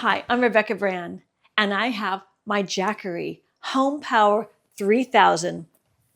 Hi, I'm Rebecca Brand, and I have my Jackery HomePower 3000,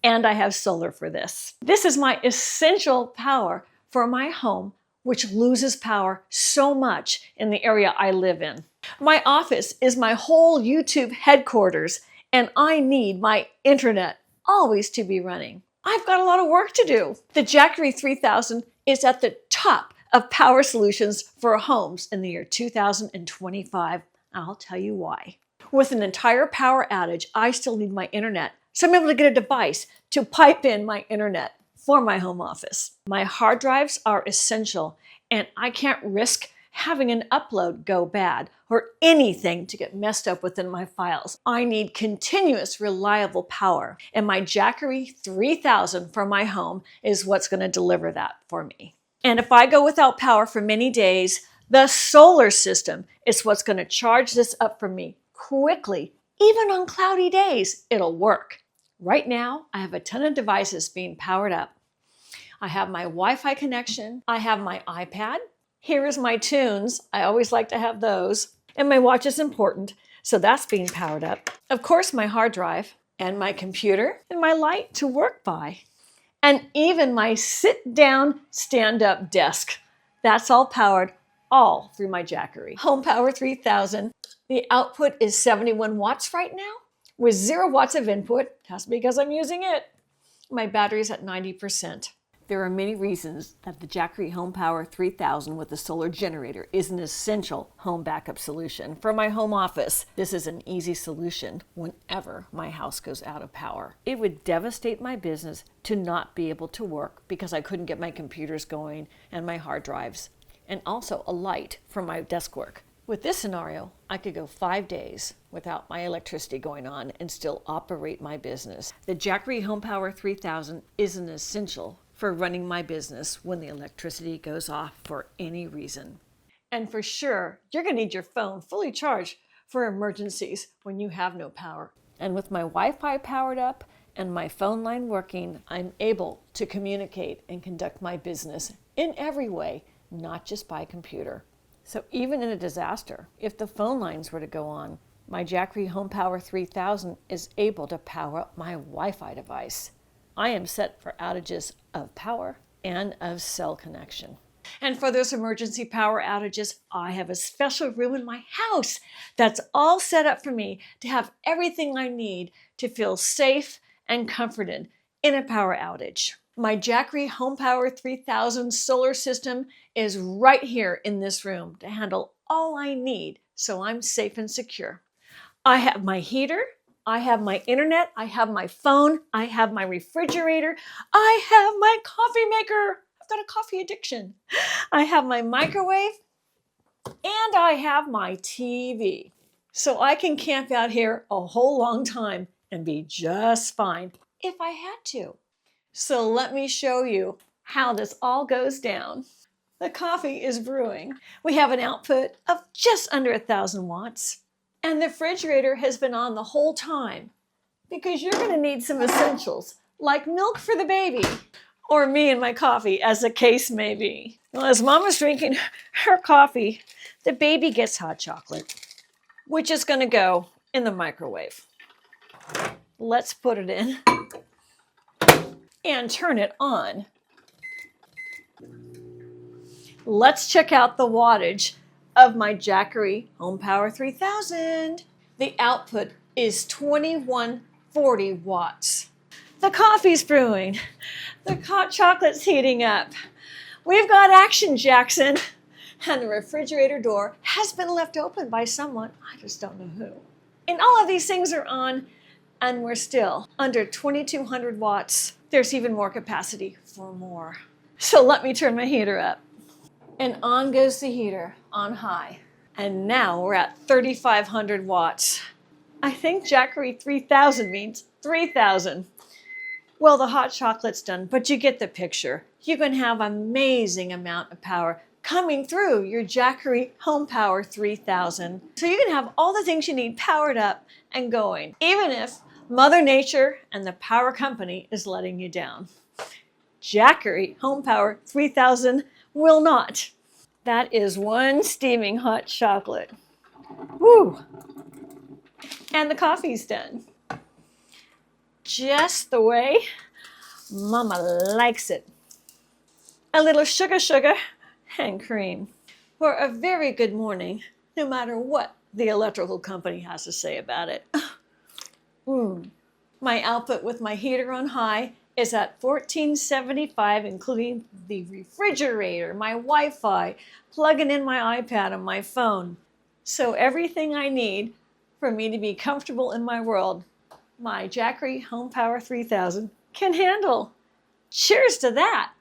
and I have solar for this. This is my essential power for my home, which loses power so much in the area I live in. My office is my whole YouTube headquarters, and I need my internet always to be running. I've got a lot of work to do. The Jackery 3000 is at the top of power solutions for homes in the year 2025. I'll tell you why. With an entire power outage, I still need my internet, so I'm able to get a device to pipe in my internet for my home office. My hard drives are essential, and I can't risk having an upload go bad or anything to get messed up within my files. I need continuous, reliable power, and my Jackery 3000 for my home is what's going to deliver that for me. And if I go without power for many days, the solar system is what's going to charge this up for me quickly. Even on cloudy days, it'll work. Right now, I have a ton of devices being powered up. I have my Wi-Fi connection. I have my iPad. Here is my tunes. I always like to have those. And my watch is important, so that's being powered up. Of course, my hard drive and my computer and my light to work by. And even my sit-down, stand-up desk. That's all powered all through my Jackery HomePower 3000. The output is 71 watts right now with 0 watts of input. That's because I'm using it. My battery's at 90%. There are many reasons that the Jackery HomePower 3000 with the solar generator is an essential home backup solution for my home office. This is an easy solution whenever my house goes out of power. It would devastate my business to not be able to work because I couldn't get my computers going and my hard drives, and also a light for my desk work. With this scenario, I could go 5 days without my electricity going on and still operate my business. The Jackery HomePower 3000 is an essential for running my business when the electricity goes off for any reason. And for sure, you're going to need your phone fully charged for emergencies when you have no power. And with my Wi-Fi powered up and my phone line working, I'm able to communicate and conduct my business in every way, not just by computer. So even in a disaster, if the phone lines were to go on, my Jackery HomePower 3000 is able to power up my Wi-Fi device. I am set for outages of power and of cell connection. And for those emergency power outages, I have a special room in my house that's all set up for me to have everything I need to feel safe and comforted in a power outage. My Jackery HomePower 3000 solar system is right here in this room to handle all I need so I'm safe and secure. I have my heater, I have my internet, I have my phone, I have my refrigerator, I have my coffee maker. I've got a coffee addiction. I have my microwave, and I have my TV. So I can camp out here a whole long time and be just fine if I had to. So let me show you how this all goes down. The coffee is brewing. We have an output of just under 1,000 watts. And the refrigerator has been on the whole time because you're going to need some essentials like milk for the baby or me and my coffee, as the case may be. Well, as Mama's drinking her coffee, the baby gets hot chocolate, which is going to go in the microwave. Let's put it in and turn it on. Let's check out the wattage of my Jackery HomePower 3000. The output is 2140 watts. The coffee's brewing. The hot chocolate's heating up. We've got action, Jackson. And the refrigerator door has been left open by someone. I just don't know who. And all of these things are on, and we're still under 2200 watts. There's even more capacity for more. So let me turn my heater up. And on goes the heater on high. And now we're at 3,500 watts. I think Jackery 3000 means 3,000. Well, the hot chocolate's done, but you get the picture. You can have an amazing amount of power coming through your Jackery HomePower 3000. So you can have all the things you need powered up and going, even if Mother Nature and the power company is letting you down. Jackery HomePower 3000 will not. That is one steaming hot chocolate. Woo! And the coffee's done. Just the way Mama likes it. A little sugar, and cream. For a very good morning, no matter what the electrical company has to say about it. My output with my heater on high is at 1475, including the refrigerator, my Wi-Fi, plugging in my iPad and my phone. So everything I need for me to be comfortable in my world, my Jackery HomePower 3000 can handle. Cheers to that.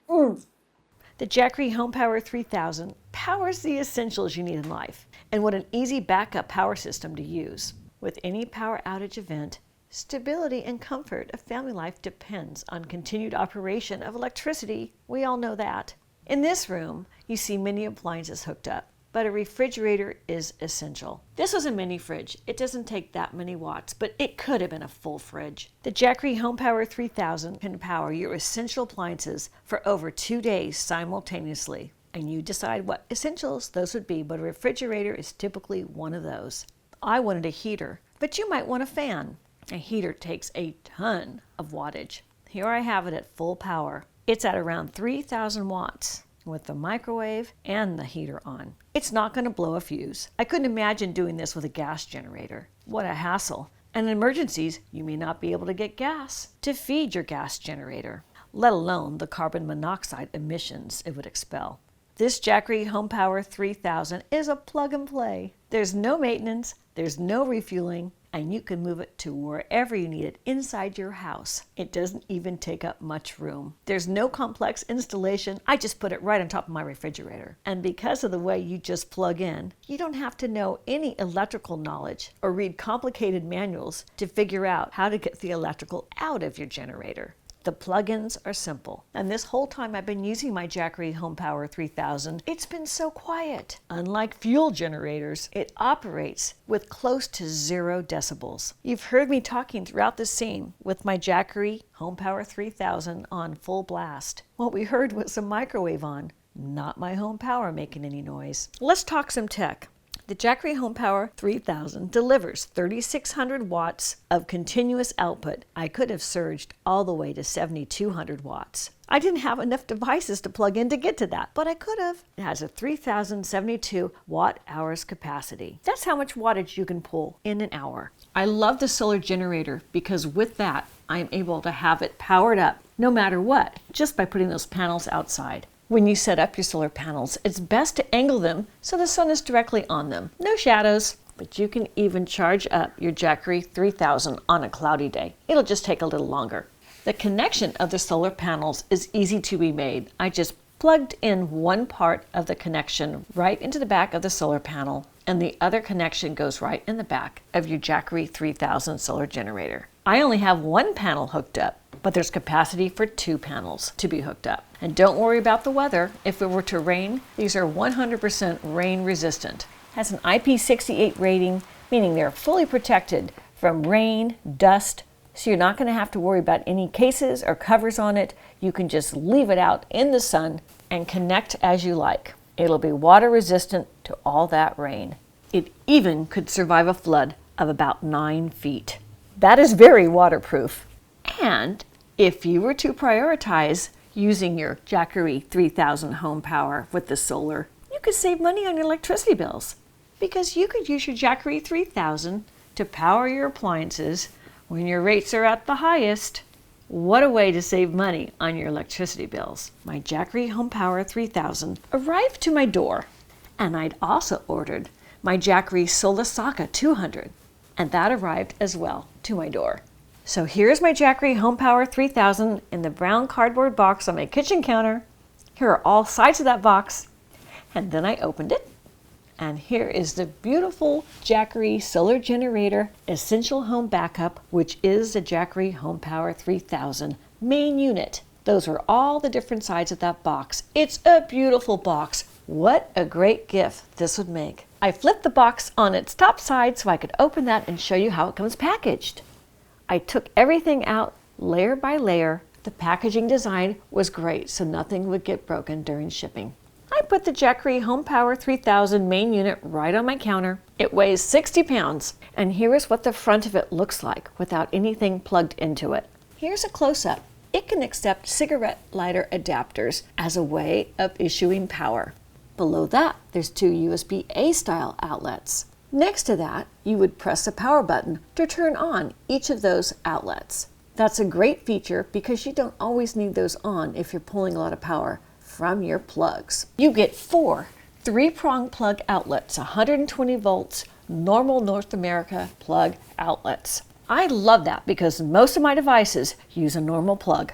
The Jackery HomePower 3000 powers the essentials you need in life. And what an easy backup power system to use. With any power outage event, stability and comfort of family life depends on continued operation of electricity. We all know that. In this room, you see many appliances hooked up, but a refrigerator is essential. This was a mini fridge. It doesn't take that many watts, but it could have been a full fridge. The Jackery HomePower 3000 can power your essential appliances for over 2 days simultaneously. And you decide what essentials those would be, but a refrigerator is typically one of those. I wanted a heater, but you might want a fan. A heater takes a ton of wattage. Here I have it at full power. It's at around 3,000 watts with the microwave and the heater on. It's not going to blow a fuse. I couldn't imagine doing this with a gas generator. What a hassle. And in emergencies, you may not be able to get gas to feed your gas generator, let alone the carbon monoxide emissions it would expel. This Jackery HomePower 3000 is a plug and play. There's no maintenance, there's no refueling, and you can move it to wherever you need it inside your house. It doesn't even take up much room. There's no complex installation. I just put it right on top of my refrigerator. And because of the way you just plug in, you don't have to know any electrical knowledge or read complicated manuals to figure out how to get the electrical out of your generator. The plugins are simple. And this whole time I've been using my Jackery HomePower 3000, it's been so quiet. Unlike fuel generators, it operates with close to 0 decibels. You've heard me talking throughout the scene with my Jackery HomePower 3000 on full blast. What we heard was a microwave on, not my home power making any noise. Let's talk some tech. The Jackery HomePower 3000 delivers 3,600 watts of continuous output. I could have surged all the way to 7,200 watts. I didn't have enough devices to plug in to get to that, but I could have. It has a 3,072 watt-hours capacity. That's how much wattage you can pull in an hour. I love the solar generator because with that, I'm able to have it powered up no matter what, just by putting those panels outside. When you set up your solar panels, it's best to angle them so the sun is directly on them. No shadows, but you can even charge up your Jackery 3000 on a cloudy day. It'll just take a little longer. The connection of the solar panels is easy to be made. I just plugged in one part of the connection right into the back of the solar panel, and the other connection goes right in the back of your Jackery 3000 solar generator. I only have one panel hooked up, but there's capacity for 2 panels to be hooked up. And don't worry about the weather. If it were to rain, these are 100% rain resistant. Has an IP68 rating, meaning they're fully protected from rain, dust, so you're not going to have to worry about any cases or covers on it. You can just leave it out in the sun and connect as you like. It'll be water resistant to all that rain. It even could survive a flood of about 9 feet. That is very waterproof. And if you were to prioritize using your Jackery 3000 HomePower with the solar, you could save money on your electricity bills because you could use your Jackery 3000 to power your appliances when your rates are at the highest. What a way to save money on your electricity bills. My Jackery HomePower 3000 arrived to my door, and I'd also ordered my Jackery Solasaka 200, and that arrived as well to my door. So here's my Jackery HomePower 3000 in the brown cardboard box on my kitchen counter. Here are all sides of that box. And then I opened it. And here is the beautiful Jackery solar generator essential home backup, which is the Jackery HomePower 3000 main unit. Those are all the different sides of that box. It's a beautiful box. What a great gift this would make. I flipped the box on its top side so I could open that and show you how it comes packaged. I took everything out layer by layer. The packaging design was great, so nothing would get broken during shipping. I I put the Jackery HomePower 3000 main unit right on my counter. It weighs 60 pounds, and here is what the front of it looks like without anything plugged into it. Here's a close-up. It can accept cigarette lighter adapters as a way of issuing power. Below that, there's 2 USB-A style outlets. Next to that, you would press the power button to turn on each of those outlets. That's a great feature because you don't always need those on if you're pulling a lot of power from your plugs. You get 4 3-prong plug outlets, 120 volts, normal North America plug outlets. I love that because most of my devices use a normal plug.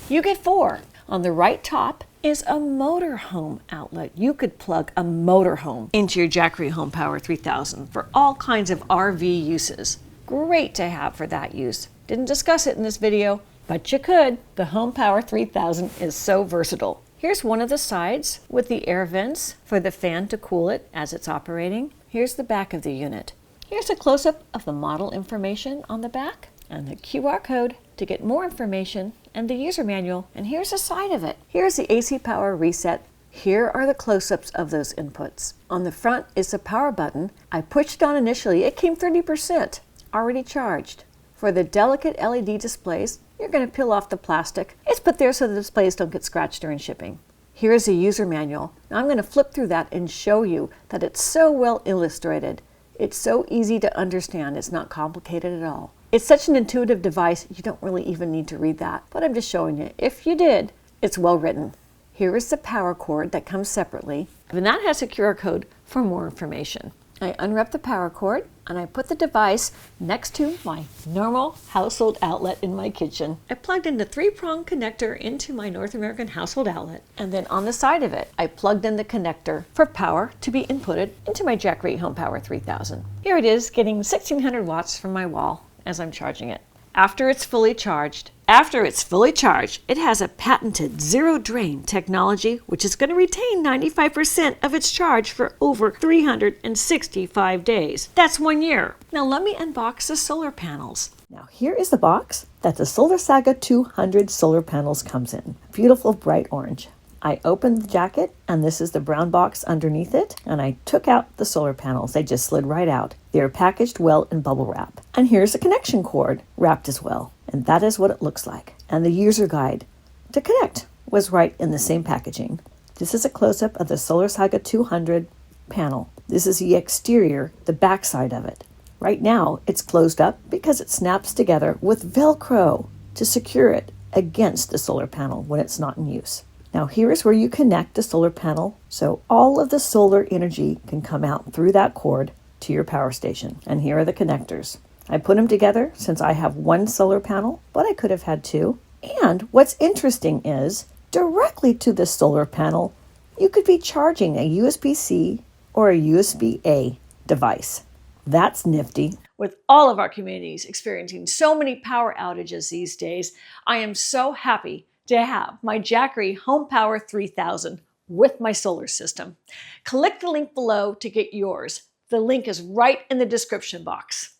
You get 4. On the right top is a motorhome outlet. You could plug a motorhome into your Jackery HomePower 3000 for all kinds of RV uses. Great to have for that use. Didn't discuss it in this video, but you could. The HomePower 3000 is so versatile. Here's one of the sides with the air vents for the fan to cool it as it's operating. Here's the back of the unit. Here's a close-up of the model information on the back and the QR code to get more information and the user manual. And here's the side of it. Here's the AC power reset. Here are the close-ups of those inputs. On the front is the power button. I pushed it on initially. It came 30%, already charged. For the delicate LED displays, you're going to peel off the plastic. It's put there so the displays don't get scratched during shipping. Here's the user manual. Now I'm going to flip through that and show you that it's so well illustrated. It's so easy to understand. It's not complicated at all. It's such an intuitive device, you don't really even need to read that. But I'm just showing you. If you did, it's well written. Here is the power cord that comes separately, and that has a QR code for more information. I unwrap the power cord and I put the device next to my normal household outlet in my kitchen. I plugged in the 3-prong connector into my North American household outlet, and then on the side of it, I plugged in the connector for power to be inputted into my Jackery HomePower 3000. Here it is, getting 1600 watts from my wall as I'm charging it. After it's fully charged, it has a patented zero drain technology, which is going to retain 95% of its charge for over 365 days. That's 1 year. Now let me unbox the solar panels. Now here is the box that the Solar Saga 200 solar panels comes in. Beautiful bright orange. I opened the jacket, and this is the brown box underneath it, and I took out the solar panels. They just slid right out. They are packaged well in bubble wrap. And here's a connection cord wrapped as well. And that is what it looks like. And the user guide to connect was right in the same packaging. This is a close-up of the Solar Saga 200 panel. This is the exterior, the back side of it. Right now, it's closed up because it snaps together with Velcro to secure it against the solar panel when it's not in use. Now here is where you connect the solar panel so all of the solar energy can come out through that cord to your power station. And here are the connectors. I put them together since I have 1 solar panel, but I could have had 2. And what's interesting is directly to the solar panel, you could be charging a USB-C or a USB-A device. That's nifty. With all of our communities experiencing so many power outages these days, I am so happy to have my Jackery HomePower 3000 with my solar system. Click the link below to get yours. The link is right in the description box.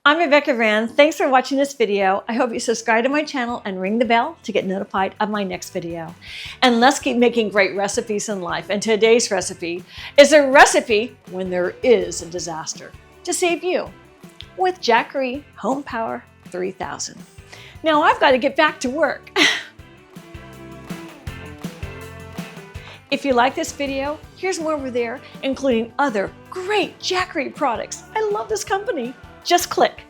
I'm Rebecca Rand. Thanks for watching this video. I hope you subscribe to my channel and ring the bell to get notified of my next video. And let's keep making great recipes in life. And today's recipe is a recipe when there is a disaster to save you with Jackery HomePower 3000. Now I've got to get back to work. If you like this video, here's more over there, including other great Jackery products. I love this company. Just click